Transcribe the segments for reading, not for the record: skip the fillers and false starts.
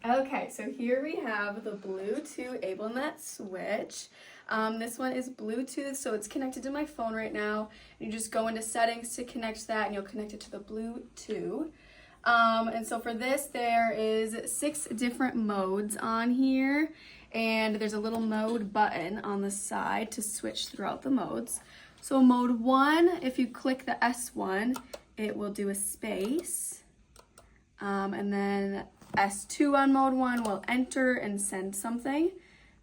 Okay, so here we have the Bluetooth AbleNet Switch. This one is Bluetooth, so it's connected to my phone right now. You just go into settings to connect that, and you'll connect it to the Bluetooth. And so for this, there is 6 different modes on here, and there's a little mode button on the side to switch throughout the modes. So mode 1, if you click the S1, it will do a space, and then S2 on mode 1 will enter and send something.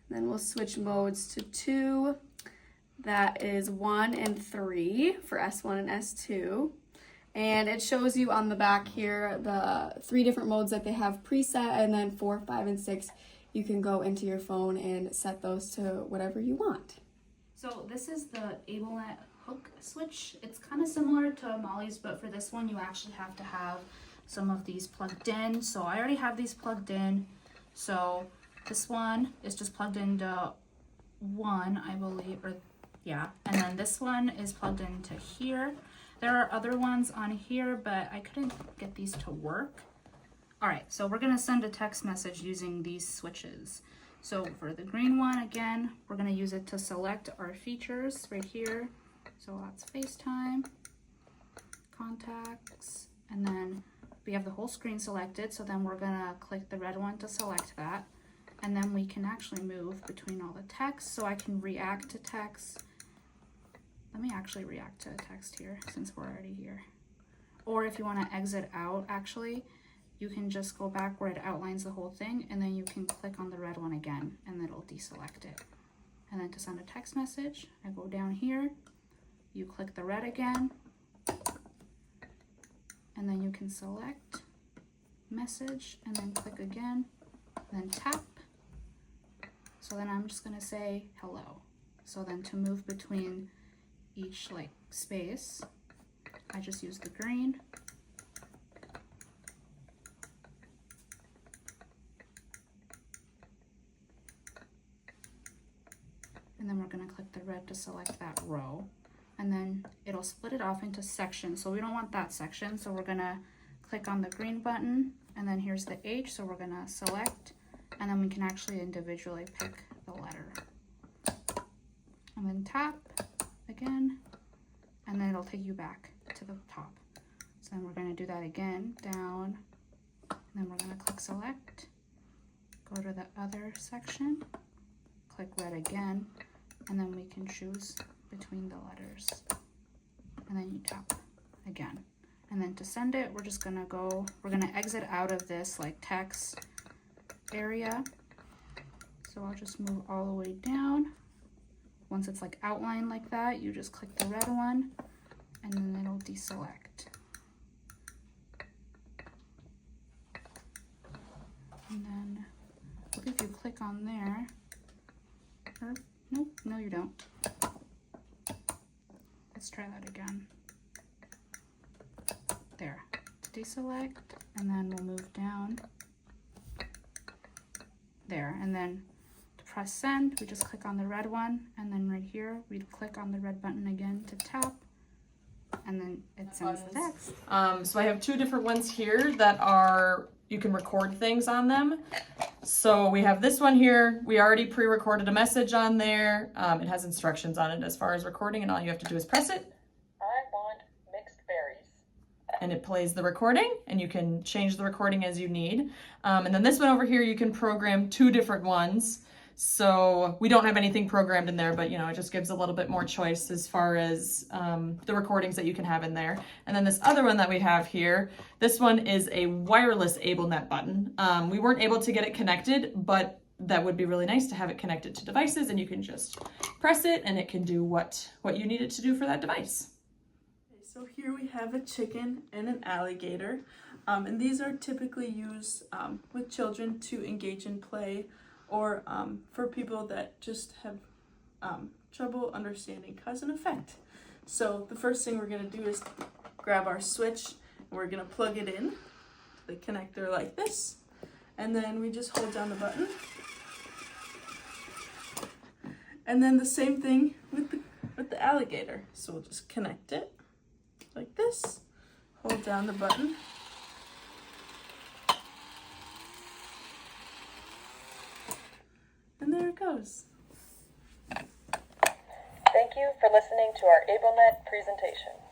Then we'll switch modes to 2. That is 1 and 3 for S1 and S2. And it shows you on the back here the 3 different modes that they have preset, and then 4, 5, and 6 you can go into your phone and set those to whatever you want. So this is the AbleNet hook switch. It's kind of similar to Molly's, but for this one you actually have to have some of these plugged in. So I already have these plugged in. So this one is just plugged into 1, I believe, or yeah. And then this one is plugged into here. There are other ones on here, but I couldn't get these to work. All right, so we're gonna send a text message using these switches. So for the green one, again, we're gonna use it to select our features right here. So that's FaceTime, contacts, and then we have the whole screen selected. So then we're gonna click the red one to select that. And then we can actually move between all the text. So I can react to text. Let me actually react to a text here since we're already here. Or if you want to exit out, actually, you can just go back where it outlines the whole thing, and then you can click on the red one again, and then it'll deselect it. And then to send a text message, I go down here, you click the red again, and then you can select message, and then click again, and then tap. So then I'm just gonna say hello. So then to move between each like space, I just use the green. And then we're gonna click the red to select that row. And then it'll split it off into sections. So we don't want that section. So we're gonna click on the green button, and then here's the H. So we're gonna select, and then we can actually individually pick the letter. And then tap again, and then it'll take you back to the top. So then we're gonna do that again, down, and then we're gonna click select, go to the other section, click red again, and then we can choose between the letters. And then you tap again. And then to send it, we're just gonna go, we're gonna exit out of this like text area. So I'll just move all the way down. Once it's like outlined like that, you just click the red one, and then it'll deselect. And then if you click on there, or nope, no you don't. Let's try that again. There, deselect, and then we'll move down. There, and then to press send, we just click on the red one, and then right here, we'd click on the red button again to tap, and then it sends the text. So I have 2 different ones here that are, you can record things on them. So we have this one here. We already pre-recorded a message on there. It has instructions on it as far as recording, and all you have to do is press it. I want mixed berries. And it plays the recording, and you can change the recording as you need. And then this one over here, you can program 2 different ones. So we don't have anything programmed in there, but you know, it just gives a little bit more choice as far as the recordings that you can have in there. And then this other one that we have here, this one is a wireless AbleNet button. We weren't able to get it connected, but that would be really nice to have it connected to devices, and you can just press it and it can do what you need it to do for that device. So here we have a chicken and an alligator, and these are typically used with children to engage in play, or for people that just have trouble understanding cause and effect. So the first thing we're going to do is grab our switch, and we're going to plug it in to the connector like this, and then we just hold down the button. And then the same thing with the alligator. So we'll just connect it like this, hold down the button, it goes. Thank you for listening to our AbleNet presentation.